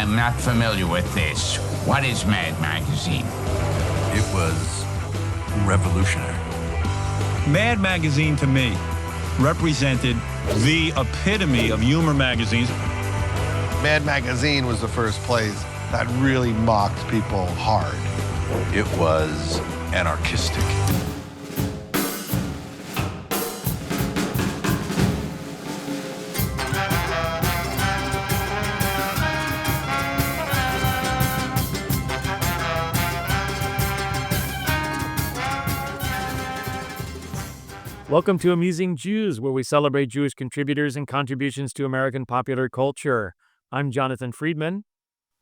I'm not familiar with this. What is Mad Magazine? It was revolutionary. Mad Magazine, to me, represented the epitome of humor magazines. Mad Magazine was the first place that really mocked people hard. It was anarchistic. Welcome to Amusing Jews, where we celebrate Jewish contributors and contributions to American popular culture. I'm Jonathan Friedmann.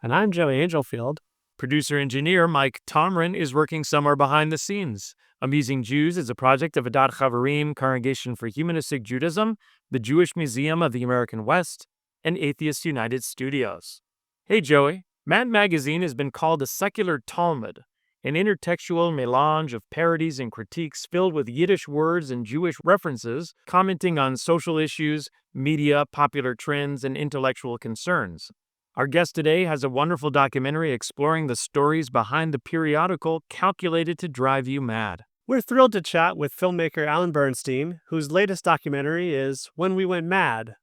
And I'm Joey Angelfield. Producer-engineer Mike Tomren is working somewhere behind the scenes. Amusing Jews is a project of Adat Chaverim, Congregation for Humanistic Judaism, the Jewish Museum of the American West, and Atheists United Studios. Hey, Joey. Mad Magazine has been called a secular Talmud, an intertextual melange of parodies and critiques filled with Yiddish words and Jewish references, commenting on social issues, media, popular trends, and intellectual concerns. Our guest today has a wonderful documentary exploring the stories behind the periodical calculated to drive you mad. We're thrilled to chat with filmmaker Alan Bernstein, whose latest documentary is When We Went Mad.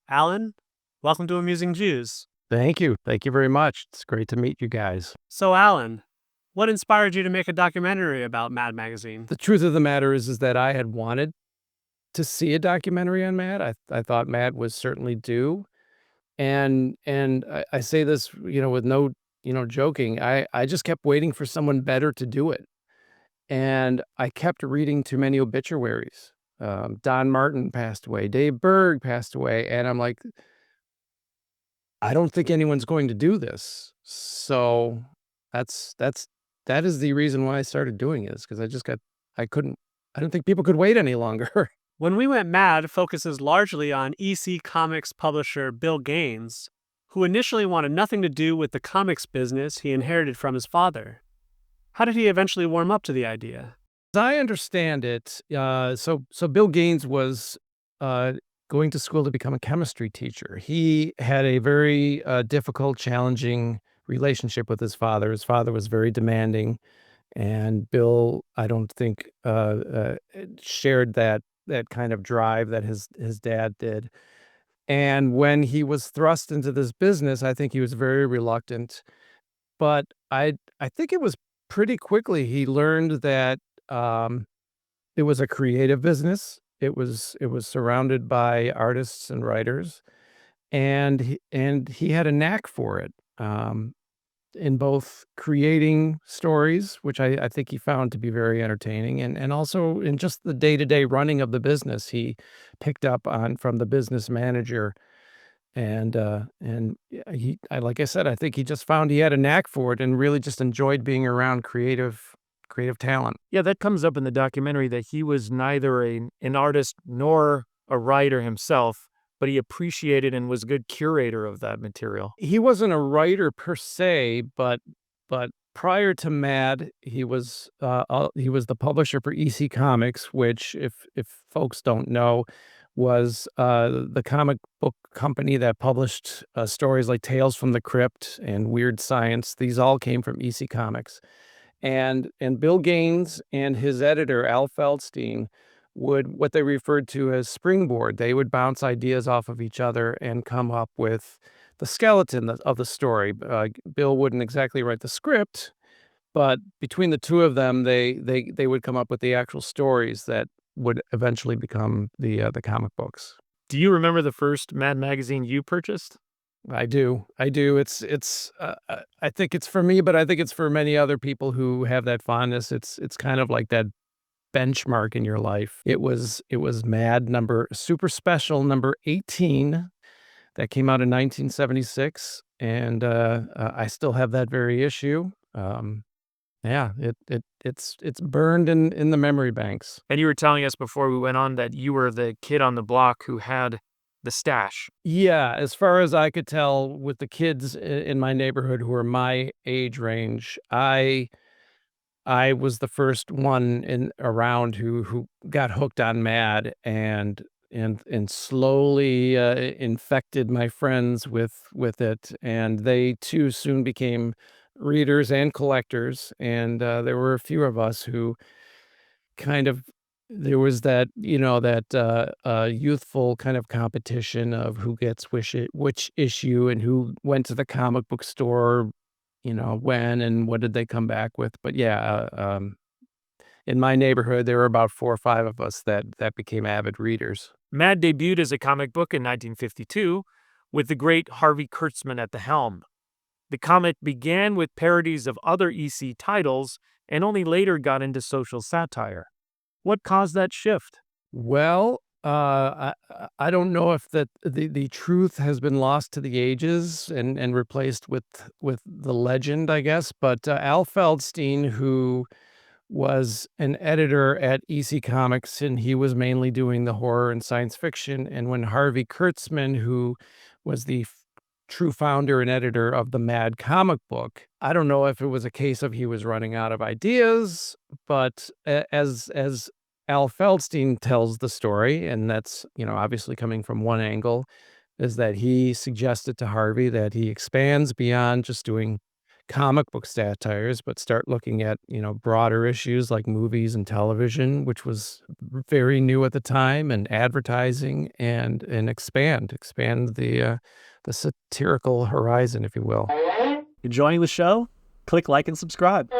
Alan, welcome to Amusing Jews. Thank you. Thank you very much. It's great to meet you guys. So, Alan, what inspired you to make a documentary about Mad Magazine? The truth of the matter is that I had wanted to see a documentary on Mad. I thought Mad was certainly due. And I say this, with no, joking. I just kept waiting for someone better to do it. And I kept reading too many obituaries. Don Martin passed away. Dave Berg passed away. And I'm like, I don't think anyone's going to do this. So that is the reason why I started doing it, is because I don't think people could wait any longer. When We Went Mad focuses largely on EC Comics publisher Bill Gaines, who initially wanted nothing to do with the comics business he inherited from his father. How did he eventually warm up to the idea? As I understand it, so Bill Gaines was going to school to become a chemistry teacher. He had a very difficult, challenging relationship with his father. His father was very demanding, and Bill, I don't think, shared that kind of drive that his dad did. And when he was thrust into this business, I think he was very reluctant. But I think it was pretty quickly he learned that it was a creative business. It was surrounded by artists and writers, and he had a knack for it. In both creating stories, which I think he found to be very entertaining, and also in just the day-to-day running of the business, he picked up on from the business manager. And like I said, I think he just found he had a knack for it and really just enjoyed being around creative talent. Yeah, that comes up in the documentary that he was neither an artist nor a writer himself, but he appreciated and was a good curator of that material. He wasn't a writer per se, but prior to Mad, he was the publisher for EC Comics, which, if folks don't know, was the comic book company that published stories like Tales from the Crypt and Weird Science. These all came from EC Comics, and Bill Gaines and his editor Al Feldstein would, what they referred to as springboard. They would bounce ideas off of each other and come up with the skeleton of the story. Bill wouldn't exactly write the script, but between the two of them, they would come up with the actual stories that would eventually become the comic books. Do you remember the first Mad Magazine you purchased? I do. It's I think it's for me, but I think it's for many other people who have that fondness. It's kind of like that benchmark in your life. It was Mad super special number 18 that came out in 1976, and I still have that very issue. Yeah, it's burned in the memory banks. And you were telling us before we went on that you were the kid on the block who had the stash. Yeah, as far as I could tell, with the kids in my neighborhood who were my age range, I was the first one around who got hooked on Mad, and and slowly infected my friends with it, and they too soon became readers and collectors. And there were a few of us who kind of there was that youthful kind of competition of who gets which issue and who went to the comic book store, when and what did they come back with. But yeah, in my neighborhood, there were about 4 or 5 of us that became avid readers. Mad debuted as a comic book in 1952 with the great Harvey Kurtzman at the helm. The comic began with parodies of other EC titles and only later got into social satire. What caused that shift? Well, I don't know if the truth has been lost to the ages and replaced with the legend, I guess. But Al Feldstein, who was an editor at EC Comics, and he was mainly doing the horror and science fiction. And when Harvey Kurtzman, who was the true founder and editor of the Mad comic book, I don't know if it was a case of he was running out of ideas, but as Al Feldstein tells the story, and that's, obviously coming from one angle, is that he suggested to Harvey that he expands beyond just doing comic book satires, but start looking at, broader issues like movies and television, which was very new at the time, and advertising, and expand the satirical horizon, if you will. Enjoying the show? Click like and subscribe.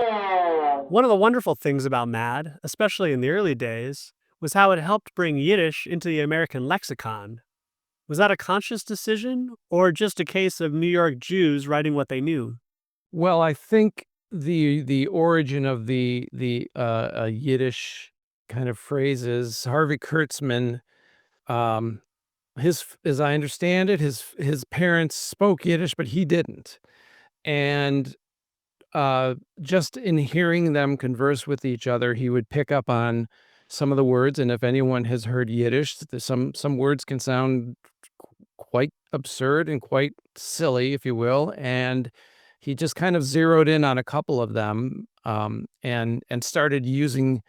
One of the wonderful things about Mad, especially in the early days, was how it helped bring Yiddish into the American lexicon. Was that a conscious decision, or just a case of New York Jews writing what they knew? Well, I think the origin of the Yiddish kind of phrases, Harvey Kurtzman, as I understand it, his parents spoke Yiddish, but he didn't. And just in hearing them converse with each other, he would pick up on some of the words. And if anyone has heard Yiddish, some words can sound quite absurd and quite silly, if you will. And he just kind of zeroed in on a couple of them, and started using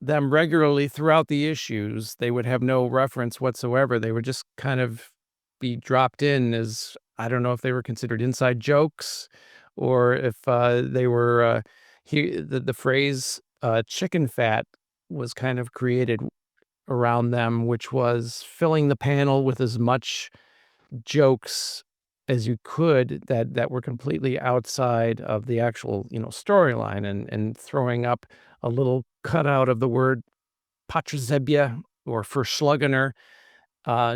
them regularly throughout the issues. They would have no reference whatsoever. They would just kind of be dropped in as, I don't know if they were considered inside jokes, or if they were the phrase chicken fat was kind of created around them, which was filling the panel with as much jokes as you could that were completely outside of the actual, storyline, and throwing up a little cutout of the word Patrzebia or Verschlugener,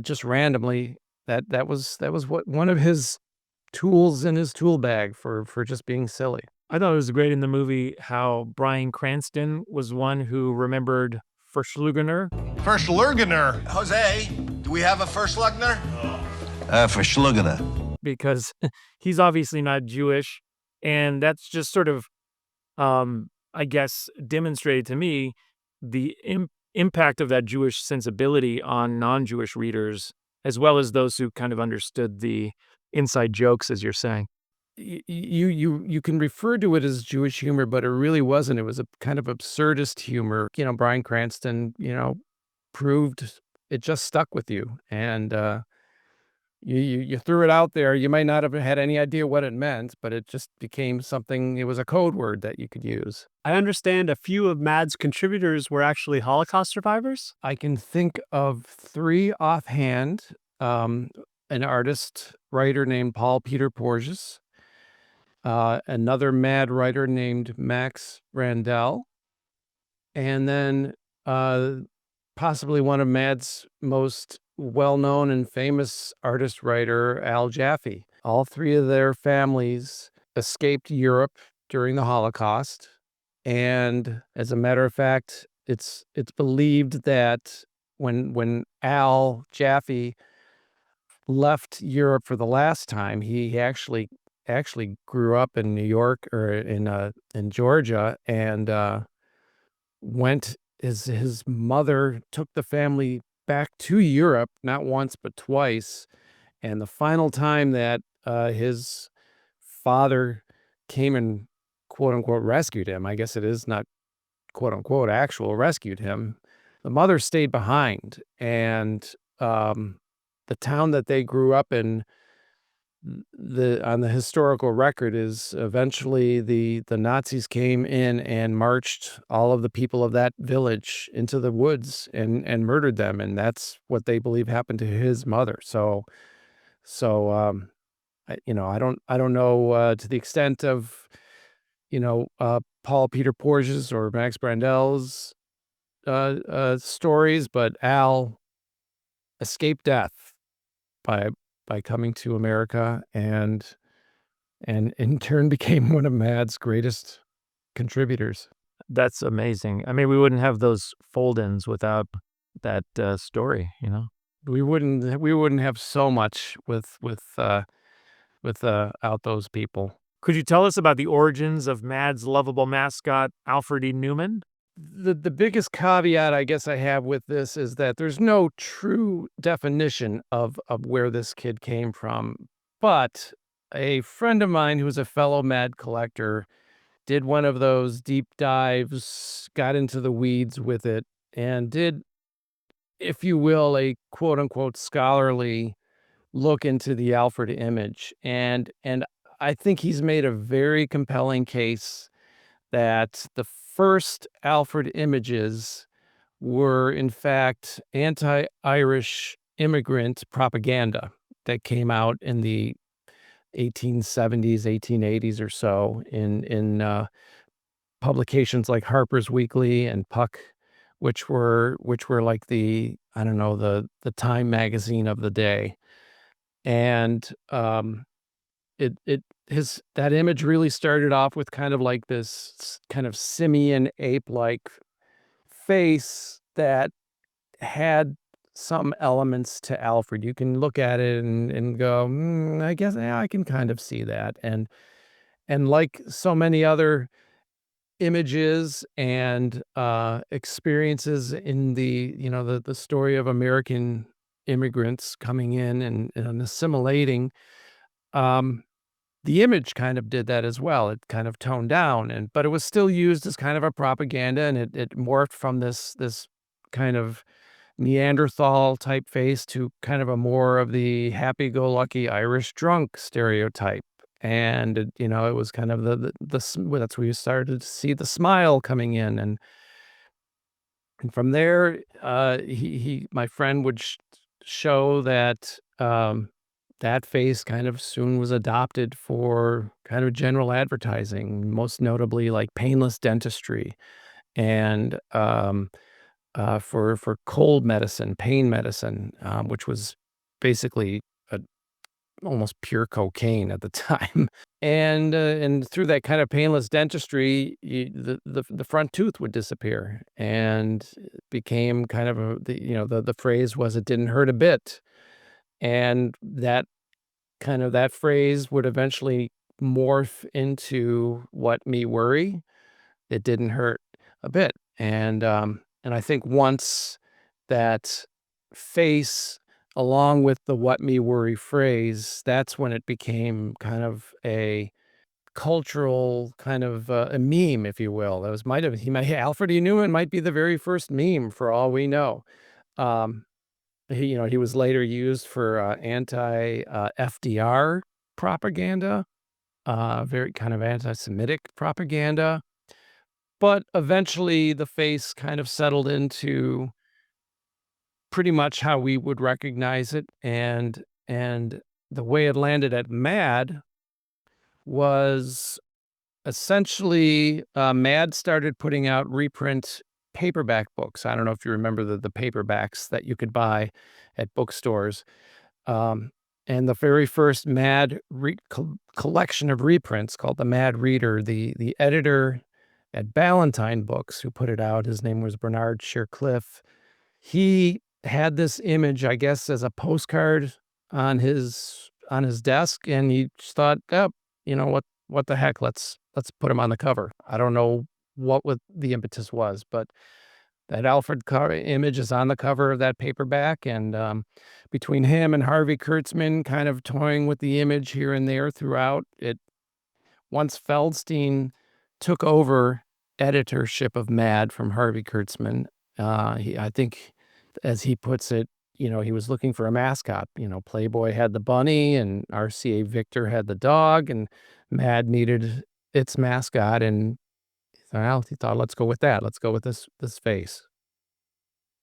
just randomly. That was what one of his tools in his tool bag for just being silly. I thought it was great in the movie how Bryan Cranston was one who remembered Verschlugener. First Lurgener. Jose, do we have a first Lugner? For Schlugana. Because he's obviously not Jewish. And that's just sort of, I guess, demonstrated to me the impact of that Jewish sensibility on non-Jewish readers, as well as those who kind of understood the inside jokes, as you're saying. You can refer to it as Jewish humor, but it really wasn't. It was a kind of absurdist humor. Bryan Cranston, proved it just stuck with you. And you threw it out there. You might not have had any idea what it meant, but it just became something. It was a code word that you could use. I understand a few of Mad's contributors were actually Holocaust survivors? I can think of 3 offhand. An artist, writer named Paul Peter Porges, another Mad writer named Max Randell, and then possibly one of Mad's most well-known and famous artist-writer, Al Jaffe. All 3 of their families escaped Europe during the Holocaust, and as a matter of fact, it's believed that when Al Jaffe left Europe for the last time, he actually grew up in New York, or in Georgia, and went. His mother took the family back to Europe, not once but twice, and the final time that his father came and quote unquote rescued him, I guess it is not quote unquote actual rescued him, the mother stayed behind, and the town that they grew up in, on the historical record is eventually the Nazis came in and marched all of the people of that village into the woods and murdered them, and that's what they believe happened to his mother. So I don't know to the extent of Paul Peter Porges or Max Brandel's stories, but Al escaped death by coming to America and in turn became one of Mad's greatest contributors. That's amazing. I mean, we wouldn't have those fold-ins without that story, you know? We wouldn't have so much without those people. Could you tell us about the origins of Mad's lovable mascot, Alfred E. Newman? The biggest caveat I guess I have with this is that there's no true definition of where this kid came from. But a friend of mine who's a fellow Mad collector did one of those deep dives, got into the weeds with it, and did, if you will, a quote unquote scholarly look into the Alfred image. And I think he's made a very compelling case that the first Alfred images were, in fact, anti-Irish immigrant propaganda that came out in the 1870s, 1880s or so in publications like Harper's Weekly and Puck, which were like the Time magazine of the day. And that image really started off with kind of like this kind of simian ape-like face that had some elements to Alfred. You can look at it and go, I guess I can kind of see that. And like so many other images and experiences in the story of American immigrants coming in and assimilating, the image kind of did that as well. It kind of toned down, but it was still used as kind of a propaganda, and it morphed from this kind of Neanderthal type face to kind of a more of the happy-go-lucky Irish drunk stereotype. And it was kind of that's where you started to see the smile coming in, and from there, my friend would show that that face kind of soon was adopted for kind of general advertising, most notably like painless dentistry and for cold medicine, pain medicine, which was basically almost pure cocaine at the time. And through that kind of painless dentistry, the front tooth would disappear, and it became kind of the phrase was, "It didn't hurt a bit," and that phrase would eventually morph into "What me worry? It didn't hurt a bit," and I think once that face, along with the "what me worry" phrase, that's when it became kind of a cultural kind of a meme, if you will. Alfred E. Newman might be the very first meme for all we know. He was later used for anti FDR propaganda, very kind of anti-Semitic propaganda. But eventually the face kind of settled into pretty much how we would recognize it, and the way it landed at Mad was essentially Mad started putting out reprint paperback books. I don't know if you remember the paperbacks that you could buy at bookstores. And the very first Mad collection of reprints, called the Mad Reader, the editor at Ballantine Books who put it out, his name was Bernard Shercliffe. He had this image, I guess, as a postcard on his desk, and he just thought, oh, what the heck, let's put him on the cover. I don't know what the impetus was, but that Alfred image is on the cover of that paperback, and between him and Harvey Kurtzman kind of toying with the image here and there throughout it, once Feldstein took over editorship of Mad from Harvey Kurtzman, I think, as he puts it, he was looking for a mascot. Playboy had the bunny and RCA Victor had the dog, and Mad needed its mascot. And well, he thought, let's go with that. Let's go with this face.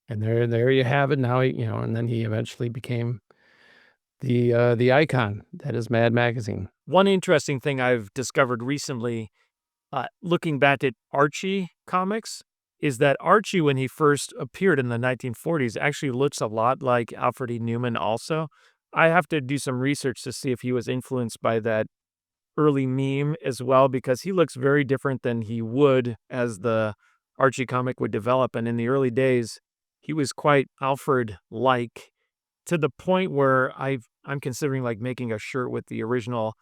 And there you have it. Now, and then he eventually became the icon that is Mad Magazine. One interesting thing I've discovered recently, looking back at Archie comics, is that Archie, when he first appeared in the 1940s, actually looks a lot like Alfred E. Newman also. I have to do some research to see if he was influenced by that early meme as well, because he looks very different than he would as the Archie comic would develop. And in the early days, he was quite Alfred-like, to the point where I'm considering like making a shirt with the original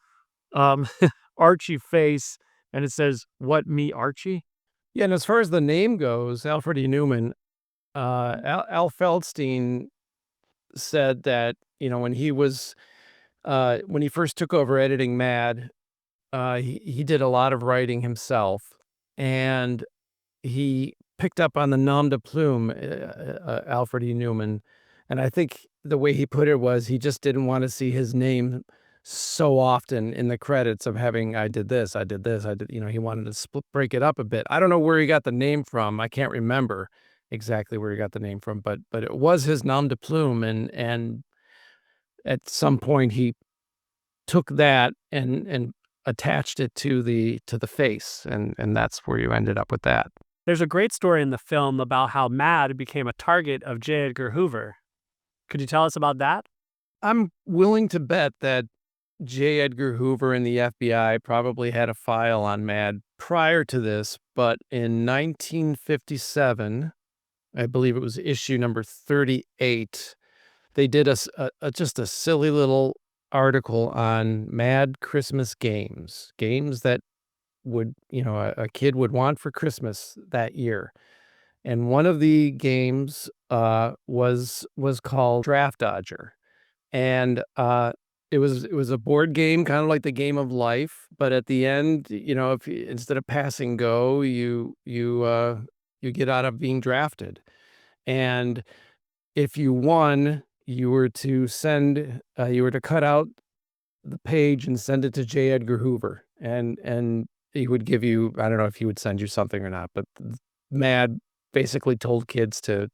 Archie face, and it says, "What, me Archie?" Yeah, and as far as the name goes, Alfred E. Newman, Al Feldstein said that, when he first took over editing Mad, he did a lot of writing himself, and he picked up on the nom de plume, Alfred E. Newman, and I think the way he put it was he just didn't want to see his name so often in the credits of having, I did this, I did this, I did, he wanted to break it up a bit. I don't know where he got the name from. I can't remember exactly where he got the name from, but it was his nom de plume, and at some point he took that and attached it to the face, and that's where you ended up with that. There's a great story in the film about how Mad became a target of J. Edgar Hoover. Could you tell us about that? I'm willing to bet that J. Edgar Hoover and the FBI probably had a file on Mad prior to this, but in 1957, I believe it was issue number 38, they did just a silly little article on Mad Christmas games that would, a kid would want for Christmas that year. And one of the games was called Draft Dodger. And it was a board game, kind of like the Game of Life, but at the end, if instead of passing go, you get out of being drafted. And if you won, you were to cut out the page and send it to J. Edgar Hoover, and he would give you, I don't know if he would send you something or not, but Mad basically told kids to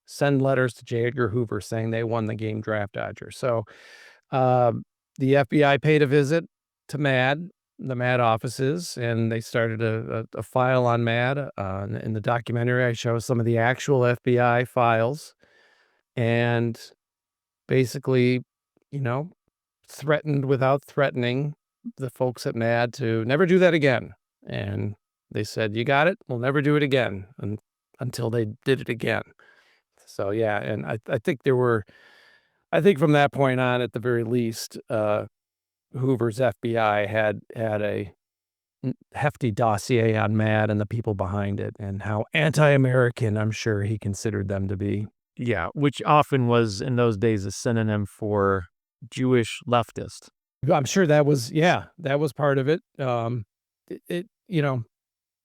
send letters to J. Edgar Hoover saying they won the game Draft Dodger. So the FBI paid a visit to the Mad offices, and they started a file on Mad. In the documentary, I show some of the actual FBI files, and basically, threatened without threatening the folks at Mad to never do that again. And they said, "You got it. We'll never do it again," until they did it again. So yeah, and I think from that point on, at the very least, Hoover's FBI had a hefty dossier on Mad and the people behind it, and how anti-American I'm sure he considered them to be. Yeah, which often was in those days a synonym for Jewish leftist. I'm sure that was part of it.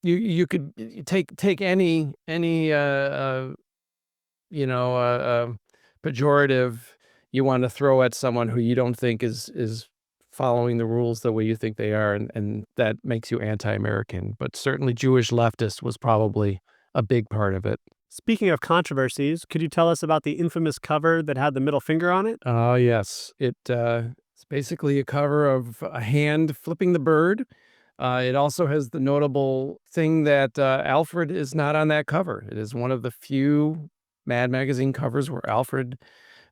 You could take any pejorative you want to throw at someone who you don't think is following the rules the way you think they are, and that makes you anti-American. But certainly Jewish leftist was probably a big part of it. Speaking of controversies, could you tell us about the infamous cover that had the middle finger on it? Oh, yes. It's basically a cover of a hand flipping the bird. It also has the notable thing that Alfred is not on that cover. It is one of the few Mad Magazine covers where Alfred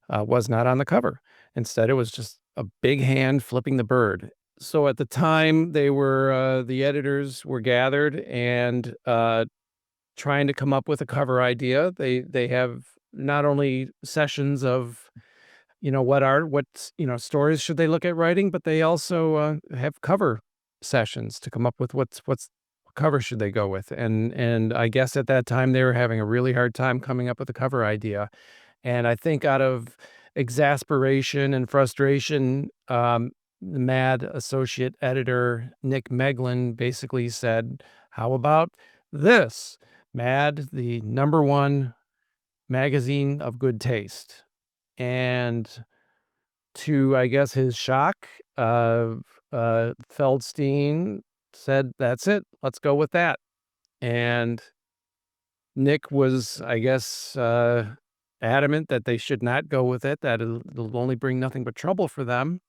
was not on the cover. Instead, it was just a big hand flipping the bird. So at the time, the editors were gathered and trying to come up with a cover idea. They have not only sessions of, what stories should they look at writing, but they also have cover sessions to come up with what cover should they go with. And I guess at that time they were having a really hard time coming up with a cover idea. And I think out of exasperation and frustration, the Mad associate editor, Nick Meglin, basically said, "How about this? Mad, the #1 magazine of good taste. And to, I guess, his shock, Feldstein said, "That's it. Let's go with that." And Nick was, I guess, adamant that they should not go with it, that it'll only bring nothing but trouble for them.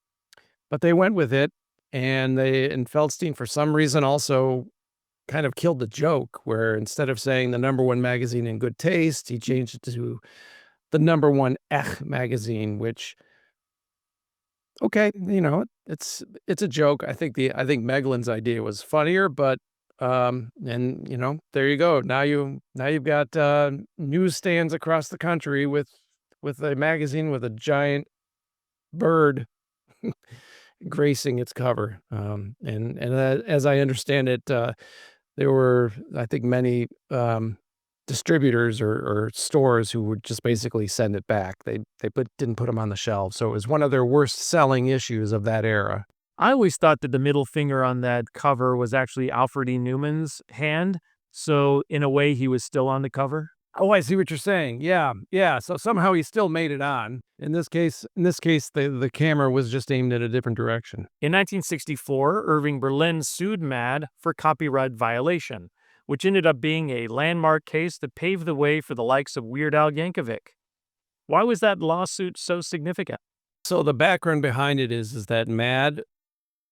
But they went with it, and Feldstein, for some reason, also kind of killed the joke, where instead of saying the number one magazine in good taste, he changed it to the number one magazine, which, okay, it's a joke. I think Meglin's idea was funnier, but and there you go. Now you've got newsstands across the country with a magazine with a giant bird gracing its cover. And as I understand it, there were, I think, many distributors or stores who would just basically send it back. They didn't put them on the shelves. So it was one of their worst selling issues of that era. I always thought that the middle finger on that cover was actually Alfred E. Newman's hand. So in a way, he was still on the cover. Oh, I see what you're saying. Yeah. So somehow he still made it on. In this case, the camera was just aimed at a different direction. In 1964, Irving Berlin sued Mad for copyright violation, which ended up being a landmark case that paved the way for the likes of Weird Al Yankovic. Why was that lawsuit so significant? So the background behind it is that Mad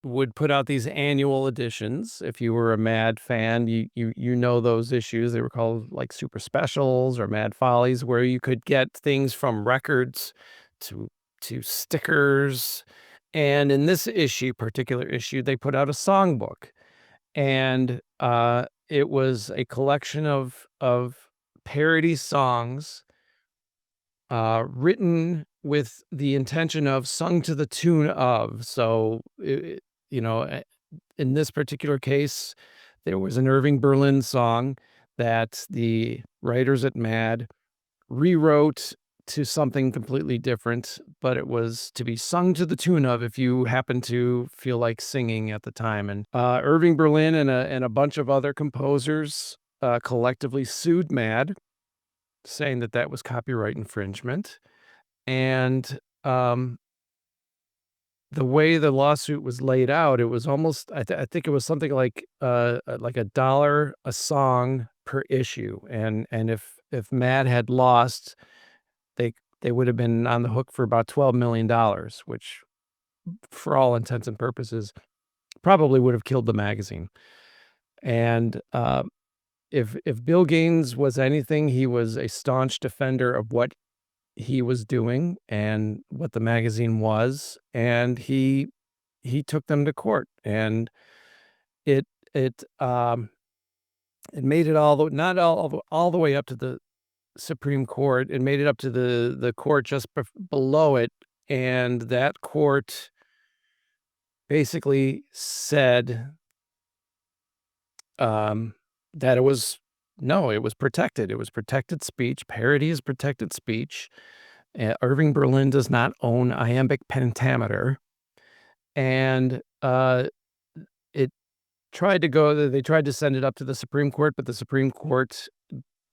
would put out these annual editions. If you were a Mad fan, you know those issues. They were called like Super Specials or Mad Follies, where you could get things from records to stickers. And in this particular issue, they put out a songbook, and it was a collection of parody songs written with the intention of sung to the tune of. So in this particular case, there was an Irving Berlin song that the writers at Mad rewrote to something completely different, but it was to be sung to the tune of if you happen to feel like singing at the time. And Irving Berlin and a bunch of other composers collectively sued Mad, saying that was copyright infringement. And the way the lawsuit was laid out, it was almost, I think it was something like $1 a song per issue. And if Mad had lost, they would have been on the hook for about $12 million, which for all intents and purposes probably would have killed the magazine. And if Bill Gaines was anything, he was a staunch defender of what he was doing and what the magazine was, and he took them to court, and it made it not all the way up to the Supreme Court. It made it up to the court just below it, and that court basically said that it was protected. It was protected speech. Parody is protected speech. Irving Berlin does not own iambic pentameter. And they tried to send it up to the Supreme Court, but the Supreme Court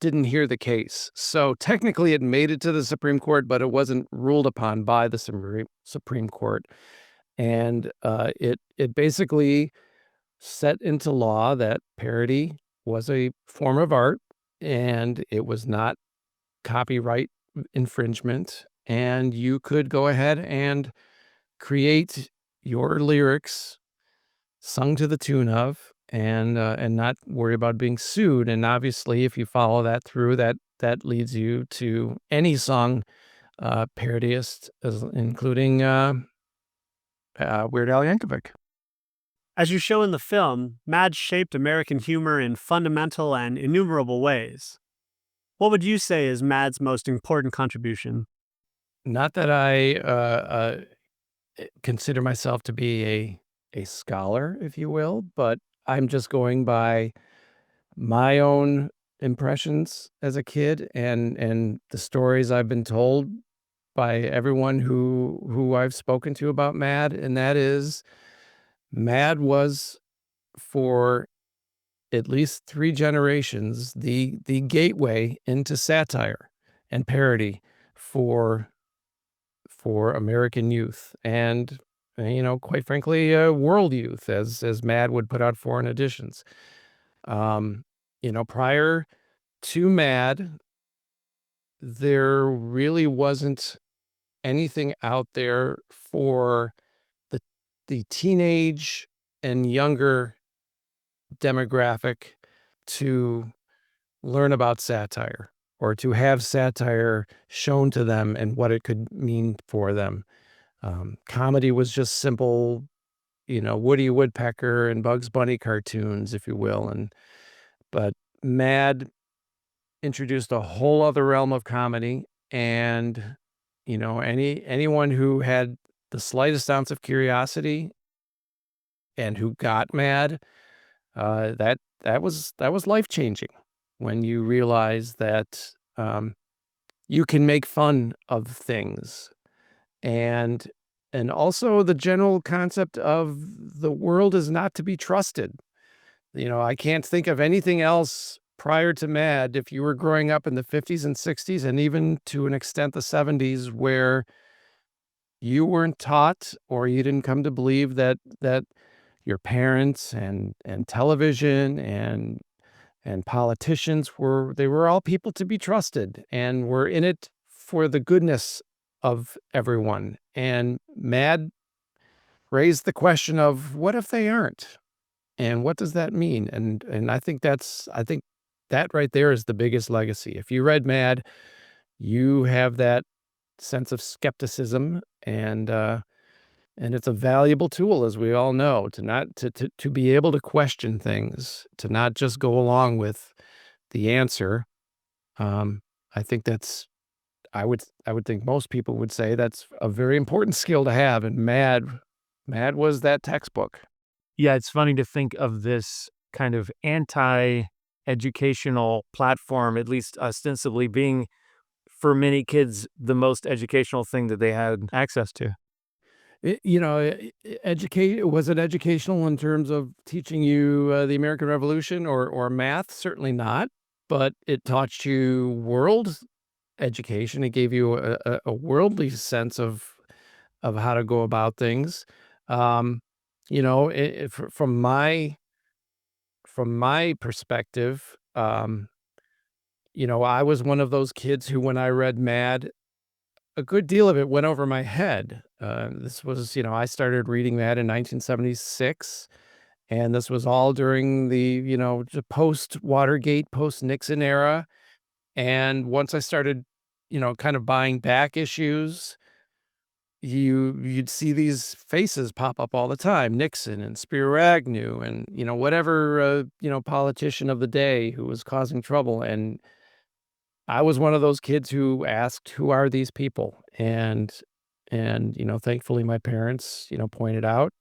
didn't hear the case. So technically it made it to the Supreme Court, but it wasn't ruled upon by the Supreme Court. And it basically set into law that parody was a form of art, and it was not copyright infringement, and you could go ahead and create your lyrics sung to the tune of, and not worry about being sued. And obviously, if you follow that through, that leads you to any song parodyist, including Weird Al Yankovic. As you show in the film, Mad shaped American humor in fundamental and innumerable ways. What would you say is Mad's most important contribution? Not that I consider myself to be a scholar, if you will, but I'm just going by my own impressions as a kid and the stories I've been told by everyone who I've spoken to about Mad, and that is, Mad was, for at least 3 generations, the gateway into satire. and parody for American youth and, quite frankly, world youth, as Mad would put out foreign editions. Prior to Mad, there really wasn't anything out there for the teenage and younger demographic to learn about satire or to have satire shown to them and what it could mean for them. Comedy was just simple, Woody Woodpecker and Bugs Bunny cartoons, if you will. But Mad introduced a whole other realm of comedy, and anyone who had the slightest ounce of curiosity and who got Mad, that was life-changing when you realize that you can make fun of things, and also the general concept of the world is not to be trusted. I can't think of anything else prior to Mad, if you were growing up in the 50s and 60s, and even to an extent the 70s, where you weren't taught or you didn't come to believe that your parents and television and politicians were all people to be trusted and were in it for the goodness of everyone. And Mad raised the question of, what if they aren't? And what does that mean? And I think that right there is the biggest legacy. If you read Mad, you have that sense of skepticism, and it's a valuable tool, as we all know, to be able to question things, to not just go along with the answer. I think I would think most people would say that's a very important skill to have, and Mad was that textbook. Yeah, it's funny to think of this kind of anti-educational platform, at least ostensibly being, for many kids, the most educational thing that they had access to. Was it educational in terms of teaching you the American Revolution or math? Certainly not, but it taught you world education. It gave you a worldly sense of how to go about things. From my perspective, I was one of those kids who, when I read Mad, a good deal of it went over my head. This was, I started reading Mad in 1976, and this was all during the, post-Watergate, post-Nixon era. And once I started, kind of buying back issues, you'd see these faces pop up all the time: Nixon and Spiro Agnew and, whatever, politician of the day who was causing trouble. And I was one of those kids who asked, who are these people? And thankfully my parents, pointed out,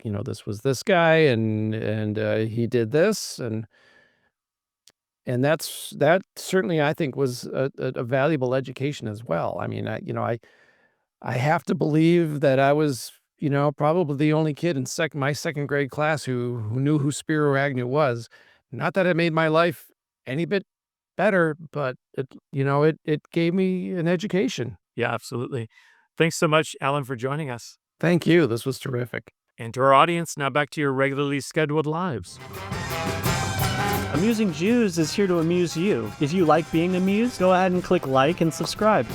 this was this guy and he did this. And that certainly, I think, was a valuable education as well. I mean, I have to believe that I was, probably the only kid in my second grade class who knew who Spiro Agnew was. Not that it made my life any bit better, but it gave me an education. Yeah, absolutely. Thanks so much, Alan, for joining us. Thank you. This was terrific. And to our audience, now back to your regularly scheduled lives. Amusing Jews is here to amuse you. If you like being amused, go ahead and click like and subscribe.